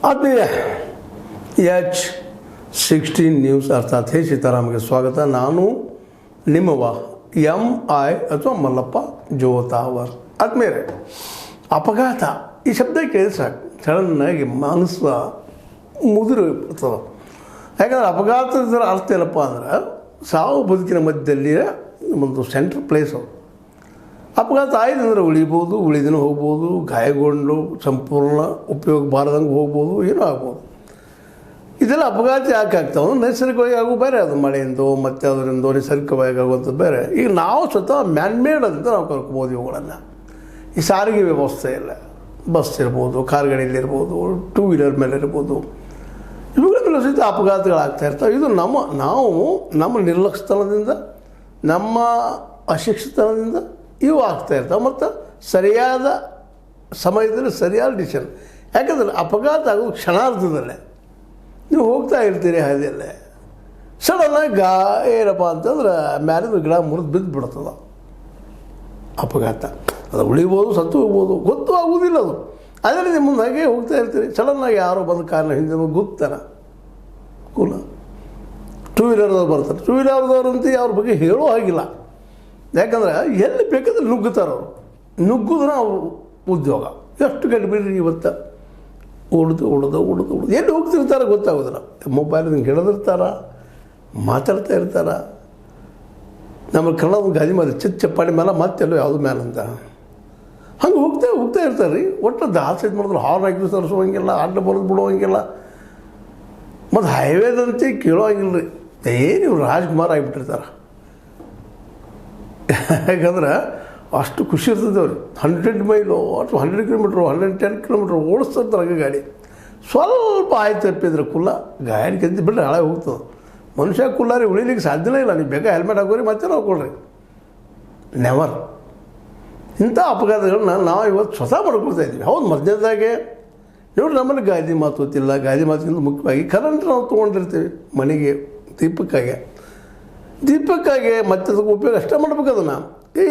ಆತ್ಮೀಯ H16 news ಅರ್ಥಾತ್ ಹೇ ಸೀತಾರಾಮ್ಗೆ ಸ್ವಾಗತ. ನಾನು ನಿಮ್ಮವ MI ಅಥವಾ ಮಲ್ಲಪ್ಪ ಜೋತಾವರ್. ಆದ್ಮೇಲೆ ಅಪಘಾತ ಈ ಶಬ್ದ ಕೇಳಿ ಸಾಕು, ಸಡನ್ನಾಗಿ ಮನಸ್ಸು ಮುದುರು ಬಿಡ್ತದೆ. ಯಾಕಂದ್ರೆ ಅಪಘಾತದ ಅರ್ಥ ಏನಪ್ಪ ಅಂದ್ರೆ ಸಾವು ಬದುಕಿನ ಮಧ್ಯದಲ್ಲಿ ಒಂದು ಸೆಂಟ್ರ್ ಪ್ಲೇಸು. ಅಪಘಾತ ಆಯ್ತು ಅಂದರೆ ಉಳಿಬೋದು, ಉಳಿದಿನ ಹೋಗ್ಬೋದು, ಗಾಯಗೊಂಡು ಸಂಪೂರ್ಣ ಉಪಯೋಗ ಬಾರದಂಗೆ ಹೋಗ್ಬೋದು, ಏನೂ ಆಗ್ಬೋದು. ಇದೆಲ್ಲ ಅಪಘಾತ ಯಾಕೆ ಆಗ್ತಾವೆ? ನೈಸರ್ಗಿಕವಾಗಿ ಆಗೋ ಬೇರೆ, ಅದು ಮಳೆಯಿಂದೋ ಮತ್ತು ಅದರಿಂದೋ ನೈಸರ್ಗಿಕವಾಗಿ ಆಗುವಂಥದ್ದು ಬೇರೆ. ಈಗ ನಾವು ಸ್ವತಃ ಮ್ಯಾನ್ಮೇಡ್ ಅಂತ ನಾವು ಕರ್ಕೊಬೋದು ಇವುಗಳನ್ನು. ಈ ಸಾರಿಗೆ ವ್ಯವಸ್ಥೆ ಇಲ್ಲ, ಬಸ್ ಇರ್ಬೋದು, ಕಾರ್ಗಳಿರ್ಬೋದು, ಟೂ ವೀಲರ್ ಮೇಲೆ ಇರ್ಬೋದು, ಇವುಗಳ ಮೇಲೆ ಸಹಿತ ಅಪಘಾತಗಳಾಗ್ತಾ ಇರ್ತವೆ. ಇದು ನಾವು ನಮ್ಮ ನಿರ್ಲಕ್ಷ್ಯತನದಿಂದ, ನಮ್ಮ ಅಶಿಕ್ಷಿತನದಿಂದ ಇವು ಆಗ್ತಾ ಇರ್ತವೆ. ಮತ್ತು ಸರಿಯಾದ ಸಮಯದಲ್ಲಿ ಸರಿಯಾದ ಡಿಸಿಷನ್. ಯಾಕಂದರೆ ಅಪಘಾತ ಆಗೋದು ಕ್ಷಣಾರ್ಧದಲ್ಲೇ. ನೀವು ಹೋಗ್ತಾ ಇರ್ತೀರಿ ಹಾದಿಯಲ್ಲೇ, ಸಡನ್ನಾಗಿ ಏನಪ್ಪ ಅಂತಂದ್ರೆ ಮ್ಯಾಲಿಂದ ಗಿಡ ಮುರಿದು ಬಿದ್ದು ಬಿಡ್ತದೆ. ಅಪಘಾತ ಅದು ಉಳಿಬೋದು, ಸತ್ತು ಹೋಗ್ಬೋದು, ಗೊತ್ತು ಆಗುವುದಿಲ್ಲ ಅದು. ಅದರಲ್ಲಿ ನಿಮ್ಮ ಮುಂದೆ ಹಾಗೆ ಹೋಗ್ತಾ ಇರ್ತೀರಿ, ಸಡನ್ನಾಗಿ ಯಾರೋ ಬಂದು ಕಾರಣ ಹಿಂದೆ ಗುಪ್ತಾನ ಕೂಲ ಟೂ ವೀಲರ್ದವ್ರು ಬರ್ತಾರೆ. ಟೂ ವೀಲರ್ದವ್ರಂತೂ ಅವ್ರ ಬಗ್ಗೆ ಹೇಳೋ ಹಾಗಿಲ್ಲ. ಯಾಕಂದ್ರೆ ಎಲ್ಲಿ ಬೇಕಾದ್ರೆ ನುಗ್ಗುತ್ತಾರವರು, ನುಗ್ಗುದ್ರೆ ಅವ್ರ ಉದ್ಯೋಗ. ಎಷ್ಟು ಗಂಟೆ ಬಿಡ್ರಿ ಇವತ್ತು ಉಳಿದು ಎಲ್ಲಿ ಹೋಗ್ತಿರ್ತಾರೆ ಗೊತ್ತಾಗೋದಿಲ್ಲ. ಮೊಬೈಲ್ ಹಿಂಗೆ ಹಿಡಿದಿರ್ತಾರ, ಮಾತಾಡ್ತಾ ಇರ್ತಾರ. ನಮ್ಮಲ್ಲಿ ಕನ್ನಡ ಗಾದಿ ಮಾತು ಚಪ್ಪಾಡಿ ಮೇಲೆ ಮತ್ತೆಲ್ಲೋ ಯಾವುದು ಮೇಲೆ ಅಂತ ಹಂಗೆ ಹೋಗ್ತಾ ಇರ್ತಾರೆ ರೀ. ಒಟ್ಟು ದಾಸ ಇದು ಮಾಡಿದ್ರೆ ಹಾರ್ನ್ ಹಾಕಿ ತರಿಸೋಂಗಿಲ್ಲ, ಅಡ್ಡ ಬರೋದು ಬಿಡೋಂಗಿಲ್ಲ, ಮತ್ತು ಹೈವೇದಂತೆ ಕೇಳೋಂಗಿಲ್ಲ ರೀ. ಏನು ಇವ್ರು ರಾಜ್ಕುಮಾರ್ ಆಗಿಬಿಟ್ಟಿರ್ತಾರೆ. ಯಾಕಂದ್ರೆ ಅಷ್ಟು ಖುಷಿ ಇರ್ತದೆ ಅವ್ರಿಗೆ. 100 ಮೈಲು ಅಥವಾ 100 ಕಿಲೋಮೀಟ್ರು, 110 ಕಿಲೋಮೀಟ್ರ್ ಓಡಿಸ್ತಿರ್ತಾರೆ ಗಾಡಿ. ಸ್ವಲ್ಪ ಆಯ್ತು ತಪ್ಪಿದ್ರೆ ಕುಲ್ಲ ಗಾಡಿ ಕೆತ್ತಿ ಬಿಟ್ಟರೆ ಹಾಳಾಗಿ ಹೋಗ್ತದೆ. ಮನುಷ್ಯ ಕುಲ್ಲಾರಿ ಉಳಿಲಿಕ್ಕೆ ಸಾಧ್ಯನೇ ಇಲ್ಲ. ನೀವು ಬೇಕಾ ಹೆಲ್ಮೆಟ್ ಹಾಕೋರಿ, ಮತ್ತೆ ಹಾಕೊಳ್ರಿ, ನೆವರ್. ಇಂಥ ಅಪಘಾತಗಳನ್ನ ನಾವು ಇವತ್ತು ಸ್ವತಃ ಮಾಡ್ಕೊಳ್ತಾ ಇದ್ದೀವಿ. ಹೌದು, ಮಧ್ಯದಾಗೆ ನೋಡಿ ನಮ್ಮಲ್ಲಿ ಗಾದಿ ಮಾತು ಗೊತ್ತಿಲ್ಲ. ಗಾದಿ ಮಾತಿಗಿಂತ ಮುಖ್ಯವಾಗಿ ಕರೆಂಟ್ ನಾವು ತೊಗೊಂಡಿರ್ತೀವಿ ಮನೆಗೆ ದೀಪಕ್ಕಾಗಿ ಮತ್ತೆ ಅದಕ್ಕೆ ಉಪಯೋಗ ಅಷ್ಟೇ ಮಾಡ್ಬೇಕು. ಅದನ್ನು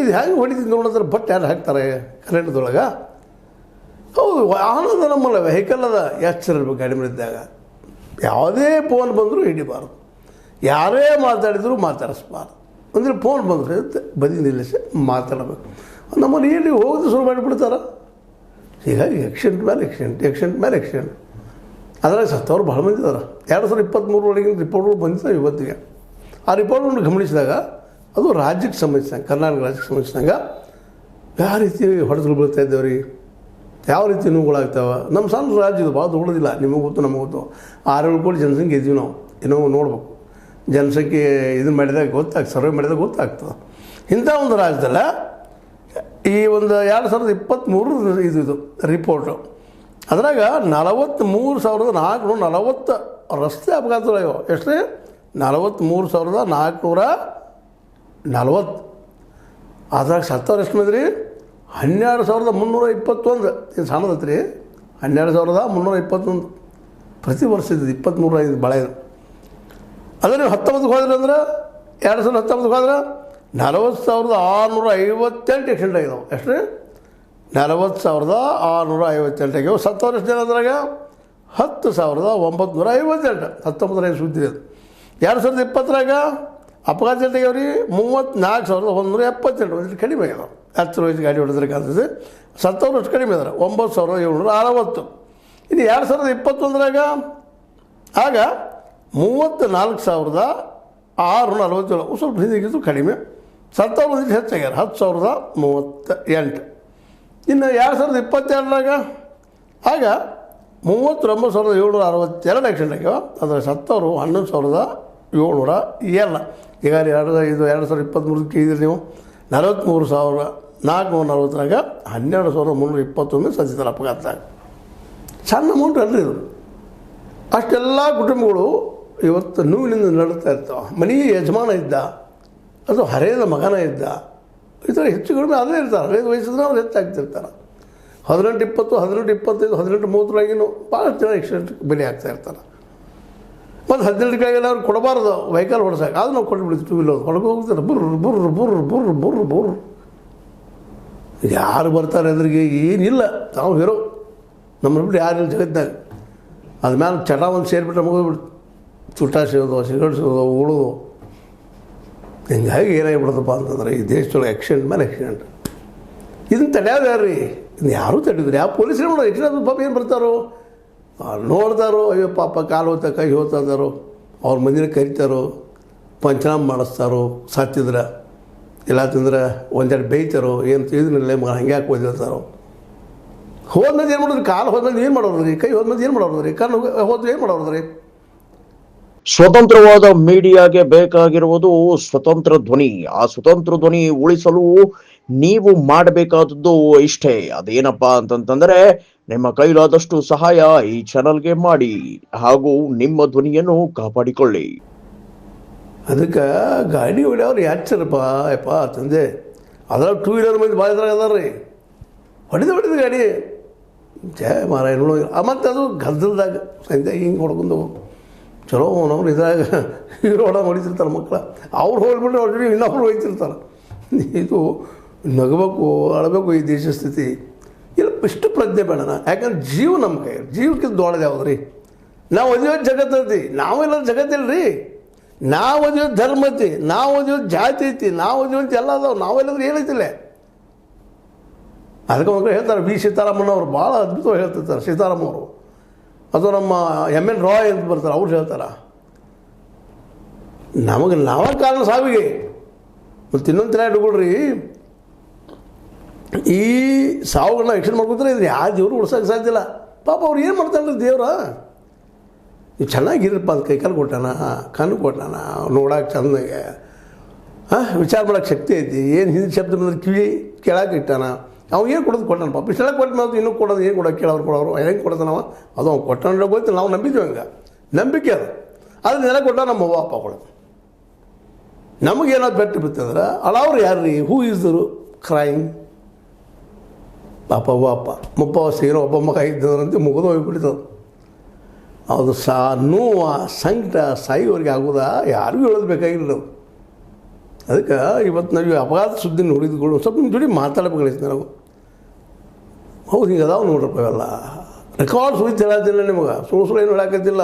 ಇದು ಹೆಂಗೆ ಹೊಡಿತೀವಿ ನೋಡಿದ್ರೆ ಬಟ್ ಯಾರು ಹಾಕ್ತಾರೆ ಕರೆಂಟ್ದೊಳಗೆ. ಹೌದು, ವಾಹನದ ನಮ್ಮಲ್ಲ ವೆಹಿಕಲ್ ಅದ, ಎಚ್ಚರ ಇರಬೇಕು. ಗಾಡಿ ಮೇಲಿದ್ದಾಗ ಯಾವುದೇ ಫೋನ್ ಬಂದರೂ ಹಿಡಿಬಾರ್ದು, ಯಾರೇ ಮಾತಾಡಿದರೂ ಮಾತಾಡಿಸ್ಬಾರ್ದು. ಅಂದರೆ ಫೋನ್ ಬಂದರೆ ಬದಿ ನಿಲ್ಲಿಸಿ ಮಾತಾಡಬೇಕು. ನಮ್ಮಲ್ಲಿ ಏನು ಹೋಗೋದು ಶುರು ಮಾಡಿಬಿಡ್ತಾರೆ. ಹೀಗಾಗಿ ಆಕ್ಸಿಡೆಂಟ್ ಮೇಲೆ ಆಕ್ಸಿಡೆಂಟ್ ಅದ್ರಾಗ ಸತ್ತವ್ರು ಭಾಳ ಮಂದಿ ಇದ್ದಾರೆ. 2023 ಒಳಗಿನ ರಿಪೋರ್ಟ್ಗಳು ಬಂದಿದ್ದಾವೆ ಇವತ್ತಿಗೆ. ಆ ರಿಪೋರ್ಟನ್ನು ಗಮನಿಸಿದಾಗ ಅದು ರಾಜ್ಯಕ್ಕೆ ಸಂಬಂಧಿಸಿದಂಗೆ, ಕರ್ನಾಟಕ ರಾಜ್ಯಕ್ಕೆ ಸಂಬಂಧಿಸಿದಂಗೆ ಯಾವ ರೀತಿ ಹೊಡೆದು ಬೀಳ್ತಾ ಇದ್ದೇವೆ ರೀ, ಯಾವ ರೀತಿ ನೋವುಗಳಾಗ್ತಾವೆ. ನಮ್ಮ ಸಣ್ಣ ರಾಜ್ಯ ಇದು ಭಾಳ ದೊಡ್ಡದಿಲ್ಲ, ನಿಮಗೆ ಗೊತ್ತು ನಮಗೆ ಗೊತ್ತು. 6-7 ಕೋಟಿ ಜನಸಂಖ್ಯೆ ಇದ್ದೀವಿ ನಾವು. ಏನೋ ನೋಡ್ಬೇಕು, ಜನಸಂಖ್ಯೆ ಇದನ್ನು ಮಾಡಿದಾಗ ಸರ್ವೆ ಮಾಡಿದಾಗ ಗೊತ್ತಾಗ್ತದೆ. ಇಂಥ ಒಂದು ರಾಜ್ಯದಲ್ಲ ಈ ಒಂದು 2023 ಇದು ರಿಪೋರ್ಟು. ಅದ್ರಾಗ 43,440 ರಸ್ತೆ ಅಪಘಾತಗಳಾಗ್ಯಾವ. ಎಷ್ಟು ರೀ? 43,440. ಅದ್ರಾಗ ಸತ್ತವ್ರು ಎಷ್ಟು ಮಂದಿ ರೀ? 12,321. ಇದು ಸಣ್ಣದತ್ತು ರೀ, 12,321 ಪ್ರತಿ ವರ್ಷ ಇದ್ದು. 23 ಇದು ಭಾಳ ಇದು. ಅದೇ ನೀವು 19ಕ್ಕೆ ಹೋದ್ರೆ ಅಂದ್ರೆ 2019ಕ್ಕೆ ಹೋದ್ರೆ 40,658 ಆಕ್ಸಿಡೆಂಟ್ ಆಗಿದಾವೆ. ಎಷ್ಟು ರೀ? 40,658 ಆಗ್ಯಾವ. ಸತ್ತವ್ರು ಎಷ್ಟು ಜನ ಅದ್ರಾಗ? 10,958. 19ರ ಸುದ್ದಿ ಅದು. 2020ರಾಗ ಅಪಘಾತ ಆಗ್ಯಾವ್ರಿ 34,178. ಒಂದು ಕಡಿಮೆ ಆಗ್ಯಾವ. 10 ವಯಸ್ಸು ಗಾಡಿ ಹೊಡೆದ್ರೆ ಕಾಣ್ತದೆ. ಸತ್ತವ್ರು ಅಷ್ಟು ಕಡಿಮೆ ಅದಾರೆ, 9,760. ಇನ್ನು 2021ರಾಗ ಆಗ 34,647. ಸ್ವಲ್ಪ ಹಿಂದಿಗಿದ್ದು ಕಡಿಮೆ. ಸತ್ತವ್ರು ಒಂದಿಷ್ಟು ಹೆಚ್ಚಾಗ್ಯಾರ, 10,038. ಇನ್ನು 2022ರಾಗ ಆಗ 39,762 ಆಕ್ಸಿಡೆಂಟ್ ಆಗ್ಯಾವ. ಅದರ ಸತ್ತವರು 11,702. ಈಗ 2023ಕ್ಕೆ ಇದ್ರಿ ನೀವು 43,440ರಾಗ 12,321 ಸತ್ತಿದ್ದಾರೆ ಅಪಘಾತದಾಗ. ಸಣ್ಣ ಅಮೌಂಟ್ ಅಲ್ರಿ ಇದು. ಅಷ್ಟೆಲ್ಲ ಕುಟುಂಬಗಳು ಇವತ್ತು ನೋವಿನಿಂದ ನಡುತ್ತಾ ಇರ್ತಾವೆ. ಮನೆಗೆ ಯಜಮಾನ ಇದ್ದ, ಅದು ಹರೆಯದ ಮಗನ ಇದ್ದ, ಈ ಥರ ಹೆಚ್ಚು ಕಡಿಮೆ ಅದೇ ಇರ್ತಾರೆ. 15 ವಯಸ್ಸಿದ್ರೆ ಅವ್ರು ಹೆಚ್ಚಾಗ್ತಿರ್ತಾರೆ. 18, 20, 18, 25, 18, 30ರಾಗಿನೂ ಭಾಳಷ್ಟು ಜನ ಆಕ್ಸಿಡೆಂಟ್ ಬಲಿ ಆಗ್ತಾ ಇರ್ತಾರೆ. ಮತ್ತು 18 ಅವ್ರು ಕೊಡಬಾರ್ದು ವೆಹಿಕಲ್ ಹೊಡ್ಸಕ್ಕೆ, ಅದು ನಾವು ಕೊಟ್ಬಿಡ್ತೀವಿ. ಟೂ ವೀಲರ್ ಹೊರಗೆ ಹೋಗ್ತಾರೆ, ಬುರ್ರು. ಯಾರು ಬರ್ತಾರೆ ಅದ್ರಿಗೆ ಏನಿಲ್ಲ, ನಾವು ಹೀರೋ. ನಮ್ಮ ಬಿಟ್ಟು ಯಾರಿಲ್ಲ ಜಗತ್ತಿನಾಗ. ಅದ್ಮೇಲೆ ಚಟ ಒಂದು ಸೇರಿಬಿಟ್ರೆ ಮುಗಿದ್ಬಿಡ್ತು. ಚುಟ್ಟ ಸೇರೋದು, ಸಿಗರೇಟ್ ಸೇರೋದು, ಉಳೋದು. ಹಿಂಗಾಗಿ ಏನಾಗಿಬಿಡ್ತಪ್ಪ ಅಂತಂದ್ರೆ ಈ ದೇಶದೊಳಗೆ ಆಕ್ಸಿಡೆಂಟ್ ಮೇಲೆ ಆಕ್ಸಿಡೆಂಟ್. ಇದನ್ನು ತಡೆಯೋದು ಯಾರು ರೀ? ಇದನ್ನು ಯಾರೂ ತಡೆಯೋದ್ರಿ? ಯಾವ ಪೊಲೀಸರು ಮಾಡೋದು? ಆಕ್ಸಿಡೆಂಟ್ ಪಾಪ ಏನು ಬರ್ತಾರೋ ನೋಡ್ತಾರೋ, ಅಯ್ಯೋ ಪಾಪ ಕಾಲು ಹೋಗ್ತಾ ಕೈ ಹೋಗ್ತಾ ಇದ್ದಾರೋ, ಅವ್ರ ಮಂದಿನ ಕರಿತಾರೋ, ಪಂಚನಾಮ ಮಾಡಿಸ್ತಾರೋ ಸತ್ತಿದ್ರೆ, ಇಲ್ಲ ತಿಂದ್ರೆ ಒಂದೆರಡು ಬೇಯ್ತಾರೋ, ಏನು ತಿಳಿದ್ರಲ್ಲೇ ಮಗ ಹಂಗೆ ಯಾಕೆ ಓದಿರ್ತಾರೋ. ಹೋದ್ಮೇಲೆ ಏನು ಮಾಡೋದ್ರಿ? ಕಾಲು ಹೋದ್ಮೇಲೆ ಏನು ಮಾಡೋದ್ರಿ? ಕೈ ಹೋದ್ಮೇಲೆ ಏನು ಮಾಡೋದ್ರಿ? ಕಣ್ಣು ಹೋದ್ರೆ ಏನು ಮಾಡೋದ್ರಿ? ಸ್ವತಂತ್ರವಾದ ಮೀಡಿಯಾಗೆ ಬೇಕಾಗಿರುವುದು ಸ್ವತಂತ್ರ ಧ್ವನಿ. ಆ ಸ್ವತಂತ್ರ ಧ್ವನಿ ಉಳಿಸಲು ನೀವು ಮಾಡಬೇಕಾದದ್ದು ಇಷ್ಟೇ. ಅದೇನಪ್ಪಾ ಅಂತಂತಂದ್ರೆ ನಿಮ್ಮ ಕೈಲಾದಷ್ಟು ಸಹಾಯ ಈ ಚಾನಲ್ಗೆ ಮಾಡಿ ಹಾಗೂ ನಿಮ್ಮ ಧ್ವನಿಯನ್ನು ಕಾಪಾಡಿಕೊಳ್ಳಿ. ಅದಕ್ಕೆ ಗಾಡಿ ಹೊಡೆಯವ್ರು ಯಾಚರಪ್ಪ ಯಪ್ಪ ತಂದೆ. ಅದ್ರಾಗ 2 ವೀಲರ್ ಮಂದಿ ಭಾಳ ಇದ್ರಾಗ ಅದಾರ ರೀ. ಹೊಡೆದು ಗಾಡಿ ಜಯ ಮಾರಾಯ ನೋಡೋ. ಮತ್ತು ಅದು ಗದ್ದಲ್ದಾಗ ಸಂಜೆ ಹಿಂಗೆ ಹೊಡ್ಕೊಂಡು ಚಲೋ ಅವ್ರು ಇದ್ರಾಗ ಹೀರೋ ಹೊಡ ಹೊಡಿತಿರ್ತಾರೆ ಮಕ್ಕಳು. ಅವ್ರು ಹೋಗ್ಬಿಟ್ರೆ ಅವ್ರು ಇನ್ನೊಬ್ರು ಹೋಗ್ತಿರ್ತಾರೆ. ಇದು ನಗಬೇಕು, ಅಳಬೇಕು ಈ ದೇಶ ಸ್ಥಿತಿ. ಇಲ್ಲ ಇಷ್ಟು ಪ್ರಜ್ಞೆ ಬೇಡಣ. ಯಾಕಂದ್ರೆ ಜೀವ ನಮ್ಮ ಕೈ, ಜೀವಕ್ಕಿಂತ ದೊಡ್ಡದು ಯಾವ್ದು ರೀ? ನಾವು ಓದಿಯೋದು ಜಗತ್ತು ಐತಿ, ನಾವೆಲ್ಲ ಜಗತ್ತಿಲ್ಲ ರೀ. ನಾವು ಓದಿಯೋದು ಧರ್ಮ ಐತಿ, ನಾವು ಓದಿಯೋದು ಜಾತಿ ಐತಿ, ನಾವು ಓದಿಯೋದು ಎಲ್ಲ ಅದಾವೆ. ನಾವೆಲ್ಲಂದ್ರೆ ಏನೈತಿಲ್ಲ. ಅದಕ್ಕೆ ಮಕ್ಕಳು ಹೇಳ್ತಾರೆ, ವಿ ಸೀತಾರಾಮಣ್ಣವ್ರು ಭಾಳ ಅದ್ಭುತವಾಗಿ ಹೇಳ್ತಿರ್ತಾರೆ. ಸೀತಾರಾಮವರು ಅಥವಾ ನಮ್ಮ MN ರಾಯ್ ಅಂತ ಬರ್ತಾರೆ, ಅವ್ರು ಹೇಳ್ತಾರೆ ನಮಗೆ ನಾವ ಕಾರಣ ಸಾವಿಗೆ. ಮತ್ತು ಇನ್ನೊಂದು ತರ ಹಿಡ್ಕೊಳ್ರಿ, ಈ ಸಾವುಗಳನ್ನ ಯಕ್ಷಣೆ ಮಾಡ್ಕೊತಾರೆ. ಇದು ಯಾವ ದೇವರು ಉಳ್ಸೋಕೆ ಸಾಧ್ಯ ಇಲ್ಲ. ಪಾಪ ಅವ್ರು ಏನು ಮಾಡ್ತಾನೆ ದೇವ್ರ? ನೀವು ಚೆನ್ನಾಗಿರಪ್ಪ ಅದು ಕೈಕಾಲು ಕೊಟ್ಟಾನ, ಕಣ್ಣು ಕೊಟ್ಟಾನ, ನೋಡೋಕೆ ಚೆಂದಾಗೆ, ವಿಚಾರ ಮಾಡೋಕ್ಕೆ ಶಕ್ತಿ ಐತಿ. ಏನು ಹಿಂದಿ ಶಬ್ದ ಬಂದ್ರೆ ಕಿವಿ ಕೇಳಕ್ಕೆ ಇಟ್ಟಾನ. ಅವ್ನು ಏನು ಕೊಡೋದು ಕೊಟ್ಟಾನ ಪಾಪ. ಇಷ್ಟೆಲ್ಲ ಕೊಟ್ಟು ನಾವು ಇನ್ನೂ ಕೊಡೋದು ಏನು ಕೊಡೋಕೆ ಕೇಳೋರು ಕೊಡೋರು ಹೆಂಗೆ ಕೊಡ್ತಾನೆ ನಾವು? ಅದು ಅವ್ನು ಕೊಟ್ಟಾನ ಗೊತ್ತಿಲ್ಲ, ನಾವು ನಂಬಿದ್ವಿ. ಹಂಗೆ ನಂಬಿಕೆ ಅದು. ಅದನ್ನ ನೆಲ ಕೊಟ್ಟ ನಮ್ಮ ಅವ್ವ ಅಪ್ಪಗಳು. ನಮಗೇನಾದ್ರು ಬೆಟ್ಟು ಬಿತ್ತಂದ್ರೆ ಅಳವ್ರು ಯಾರು ರೀ? ಹೂ ಈಸ್ ದರು ಕ್ರೈಮ್? ಪಾಪ ಅವ್ವ ಅಪ್ಪ ಮುಪ್ಪ ಸೇರೋ ಒಬ್ಬ ಮಗ ಇದ್ದದ್ರಂತೆ ಮುಗಿದು ಹೋಗಿಬಿಡ್ತದೆ. ಅದು ನೋವು ಸಂಕಟ ಸಾಯಿವರೆಗೆ ಆಗೋದ ಯಾರಿಗೂ ಹೇಳೋದು ಬೇಕಾಗಿಲ್ಲ. ಅದಕ್ಕೆ ಇವತ್ತು ನಾವು ಅಪಘಾತ ಸುದ್ದಿ ನೋಡಿದ್ಗಳು ಸ್ವಲ್ಪ ನಿಮ್ಮ ಜೋಡಿ ಮಾತಾಡಬೇಕಾಗಿತ್ತು ನಾವು. ಹೌದು ಹಿಂಗೆ ಅದಾವೆ ನೋಡ್ರಪ್ಪ ಇವೆಲ್ಲ ರೆಕಾರ್ಡ್ ಸುದ್ದಿ ಹೇಳತ್ತಿಲ್ಲ ನಿಮಗೆ. ಸುಳ್ಳು ಏನು ಹೇಳಕತ್ತಿಲ್ಲ.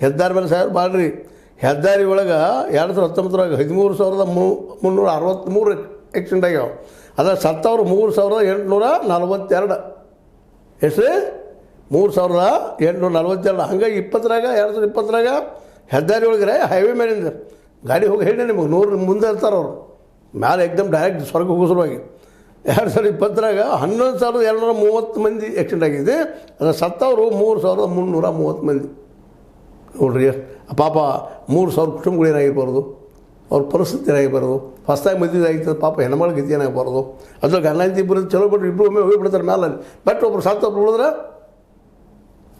ಹೆದ್ದಾರಿ ಮೇಲೆ ಸಾವಿರ ಬಾಳ್ರಿ. ಹೆದ್ದಾರಿ ಒಳಗೆ 2019 13,363 ಆಕ್ಸಿಡೆಂಟ್ ಆಗ್ಯಾವ. ಅದ್ರ ಸತ್ತವರು 3,842. ಎಷ್ಟು ರೀ? 3,842. ಹಂಗಾಗಿ 2020 ಹೆದ್ದಾರಿ ಒಳಗೆ ಹೈವೇ ಮೇಲಿಂದ ಗಾಡಿ ಹೋಗಿ ಹೇಳಿ ನಿಮಗೆ 100 ಮುಂದೆ ಇರ್ತಾರೆ ಅವರು. ಮ್ಯಾಲೆ ಎಕ್ದಮ್ ಡೈರೆಕ್ಟ್ ಸ್ವರ್ಗ ಹೋಗೋ ಸಲುವಾಗಿ 2020 11,230 ಮಂದಿ ಆಕ್ಸಿಡೆಂಟ್ ಆಗಿದೆ. ಅದರ ಸತ್ತವರು 3,330 ಮಂದಿ. ನೋಡ್ರಿ ಪಾಪ 3,000 ಕುಟುಂಬಗಳು ಏನಾಗಿರ್ಬಾರ್ದು, ಅವ್ರ ಪರಿಸ್ಥಿತಿ ಏನಾಗಿರ್ಬಾರ್ದು. ಹೊಸ್ದಾಗಿ ಮದುವೆ ಆಗಿರ್ತದೆ ಪಾಪ ಹೆಣ್ಮಗಳ ಗತಿ ಏನಾಗಬಾರ್ದು. ಅದ್ರಾಗ ಗಂಡ ಇಬ್ಬರು ಚಲೋ ಬಿಟ್ಟರು, ಇಬ್ಬರು ಒಮ್ಮೆ ಹೋಗಿಬಿಡ್ತಾರೆ ಮೇಲೆ. ಬಟ್ ಒಬ್ರು ಸತ್ತೊಬ್ರು ಉಳಿದ್ರೆ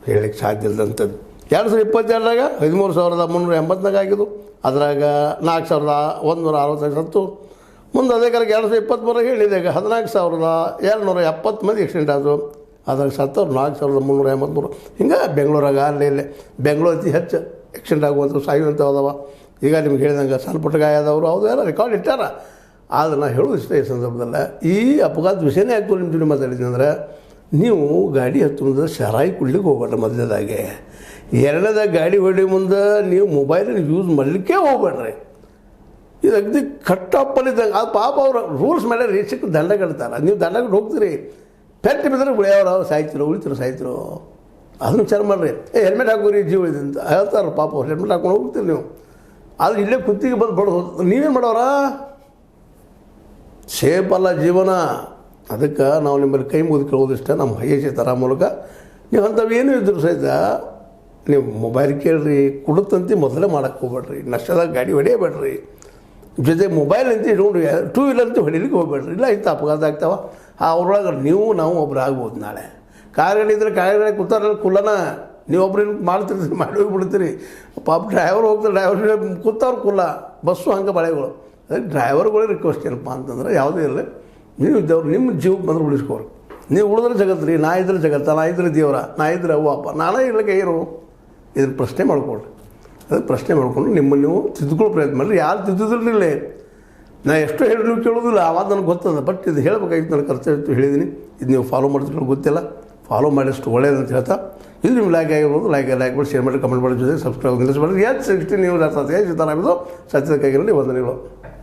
ಹೇಳಲಿಕ್ಕೆ ಸಾಧ್ಯ ಇಲ್ಲದಂಥದ್ದು. 2022 13,384 ಆಗಿದ್ದು. ಅದ್ರಾಗ 4,165 ಸತ್ತು. ಮುಂದೆ ಅದೇ ಕಾಲಕ್ಕೆ 2023 ಹೇಳಿದಾಗ 14,270 ಮಂದಿ ಆಕ್ಸಿಡೆಂಟ್ ಆದವು. ಅದ್ರಾಗ ಸತ್ತವ್ರು 4,383. ಹಿಂಗೆ ಬೆಂಗಳೂರಾಗ ಅಲ್ಲಿ ಬೆಂಗಳೂರು ಅತಿ ಹೆಚ್ಚು ಆಕ್ಸಿಡೆಂಟ್ ಆಗುವಂಥವು ಸಾಯುವಂಥವು ಅದಾವ. ಈಗ ನಿಮ್ಗೆ ಹೇಳಿದಂಗೆ ಸಣ್ಣ ಪುಟ್ಟ ಗಾಯ ಆದವರು ಹೌದು ಎಲ್ಲ ರೆಕಾರ್ಡ್ ಇಟ್ಟಾರ. ಆದರೆ ನಾನು ಹೇಳೋದು ಇಷ್ಟ ಈ ಸಂದರ್ಭದಲ್ಲ, ಈ ಅಪಘಾತ ವಿಷಯನೇ ಆಗ್ತದೆ. ನಿಮ್ಮ ಜೊತೆ ಮಾತಾಡಿದ್ದೀನಿ ಅಂದರೆ ನೀವು ಗಾಡಿ ಹತ್ತುವುದ್ರೆ ಶರಾಯಿ ಕುಡ್ಲಿಕ್ಕೆ ಹೋಗ್ಬೇಡ್ರಿ ಮೊದಲನೇದಾಗೆ. ಎರಡನೇದಾಗ ಗಾಡಿ ಹೊಡಿ ಮುಂದೆ ನೀವು ಮೊಬೈಲನ್ನು ಯೂಸ್ ಮಾಡಲಿಕ್ಕೆ ಹೋಗ್ಬೇಡ್ರಿ. ಇದು ಅಗದಿ ಕಟ್ಟಪ್ಪಲ್ಲಿದ್ದಂಗೆ. ಅದು ಪಾಪ ಅವ್ರು ರೂಲ್ಸ್ ಮೇಲೆ ರೇಷಕ್ಕೆ ದಂಡ ಕಟ್ತಾರೆ. ನೀವು ದಂಡ ಕಟ್ಟು ಹೋಗ್ತೀರಿ, ಪೆಟ್ಟು ಬಿದ್ದರೆ ಉಳಿಯವ್ರು ಅವ್ರು ಸಾಯ್ತಿರೋ ಸಾಯ್ತಿರೋ ಅದನ್ನು ವಿಚಾರ ಮಾಡಿರಿ. ಹೆಲ್ಮೆಟ್ ಹಾಕೋರಿ ಜೀವ ಇದೆ ಅಂತ ಹೇಳ್ತಾರೆ ಪಾಪ. ಅವ್ರು ಹೆಲ್ಮೆಟ್ ಹಾಕೊಂಡು ಹೋಗ್ತೀರಿ ನೀವು. ಆದರೆ ಇಲ್ಲೇ ಕುತ್ತಿಗೆ ಬಂದು ಬಡೋದು ನೀವೇನು ಮಾಡೋರ? ಸೇಫ್ ಅಲ್ಲ ಜೀವನ. ಅದಕ್ಕೆ ನಾವು ನಿಮ್ಮಲ್ಲಿ ಕೈ ಮುಗಿದು ಕೇಳೋದಿಷ್ಟ ನಮ್ಮ ಹೈಯೇಶಿ ಥರ ಮೂಲಕ ನೀವು ಅಂಥವು ಏನೂ ಇದ್ರು ಸಹಿತ ನೀವು ಮೊಬೈಲ್ ಕೇಳ್ರಿ. ಕುಡುತ್ತಂತೆ ಮೊದಲೇ ಮಾಡೋಕ್ಕೆ ಹೋಗ್ಬೇಡ್ರಿ. ನಷ್ಟದಾಗ ಗಾಡಿ ಹೊಡೆಯಬೇಡ್ರಿ. ಜೊತೆ ಮೊಬೈಲ್ ಅಂತ ಇಟ್ಕೊಂಡು 2 ವೀಲರ್ ಅಂತ ಹೊಡಿಲಿಕ್ಕೆ ಹೋಗ್ಬೇಡ್ರಿ. ಇಲ್ಲ ಇಂಥ ಅಪಘಾತ ಆಗ್ತಾವ. ಅವ್ರೊಳಗೆ ನಾವು ಒಬ್ರು ಆಗ್ಬೋದು. ನಾಳೆ ಕಾರ್ಗಳಿದ್ರೆ ಕಾರ್ಗಳಿಗೆ ಕೂತಾರ ಕುಲ್ಲನ ನೀವು ಒಬ್ರು ಮಾಡ್ತಿರ್ತೀರಿ, ಮಾಡಿ ಹೋಗಿಬಿಡ್ತೀರಿ. ಪಾಪ ಡ್ರೈವರ್ ಹೋಗ್ತಾರೆ, ಡ್ರೈವರ್ ಕೂತವ್ರು ಕುಲ್ಲ. ಬಸ್ಸು ಹಂಗೆ ಬಳೆಗಳು. ಅದಕ್ಕೆ ಡ್ರೈವರ್ಗಳೇ ರಿಕ್ವೆಸ್ಟ್ ಏನಪ್ಪ ಅಂತಂದ್ರೆ ಯಾವುದೇ ಇರಲಿ, ನೀವು ಇದ್ದವ್ರು ನಿಮ್ಮ ಜೀವಕ್ಕೆ ಬಂದ್ರೆ ಉಳಿಸ್ಕೋರಿ. ನೀವು ಉಳಿದ್ರೆ ಜಗತ್ತು ರೀ, ನಾ ಇದ್ರೆ ಜಗತ್ತ, ನಾ ಇದ್ರೆ ದೇವರ, ನಾ ಇದ್ರೆ ಅವ್ವ ಅಪ್ಪ, ನಾನೇ ಇರ್ಲಿಕ್ಕೆ ಏನು ಇದ್ರ ಪ್ರಶ್ನೆ ಮಾಡ್ಕೊಳ್ರಿ. ಅದಕ್ಕೆ ಪ್ರಶ್ನೆ ಮಾಡಿಕೊಂಡು ನಿಮ್ಮನ್ನು ನೀವು ತಿದ್ದುಕೊಳ್ಳೋ ಪ್ರಯತ್ನ ಮಾಡಿರಿ. ಯಾರು ತಿದ್ದಿದ್ರಿಲ್ಲ. ನಾ ಎಷ್ಟು ಹೇಳಿ ನೀವು ಕೇಳೋದಿಲ್ಲ, ಆವಾಗ ನನಗೆ ಗೊತ್ತದ. ಬಟ್ ಇದು ಹೇಳಬೇಕಾಗಿತ್ತು, ನನಗೆ ಕರ್ತವ್ಯ ಹೇಳಿದ್ದೀನಿ. ಇದು ನೀವು ಫಾಲೋ ಮಾಡ್ತಿರೋ ಗೊತ್ತಿಲ್ಲ. ಫಾಲೋ ಮಾಡಿಷ್ಟು ಒಳ್ಳೆಯದಂತ ಹೇಳ್ತಾ ಇದು ನಿಮ್ಮ ಲೈಕ್ ಆಗಿರ್ಬೋದು. ಲೈಕ್ ಮಾಡಿ, ಶೇರ್ ಮಾಡಿ, ಕಮೆಂಟ್ ಮಾಡಿ, ಜೊತೆ ಸಬ್ಸ್ಕ್ರೈಬ್ ನಿಲ್ಲಿಸಬೇಡಿ. H60 ನ್ಯೂಸ್ ಅರ್ಥಾತ್ ಸೀತಾರಾಮ್ ಇದು ಸತ್ಯದ ಕೈಗಿರಲಿ. ವಂದನೆಗಳು.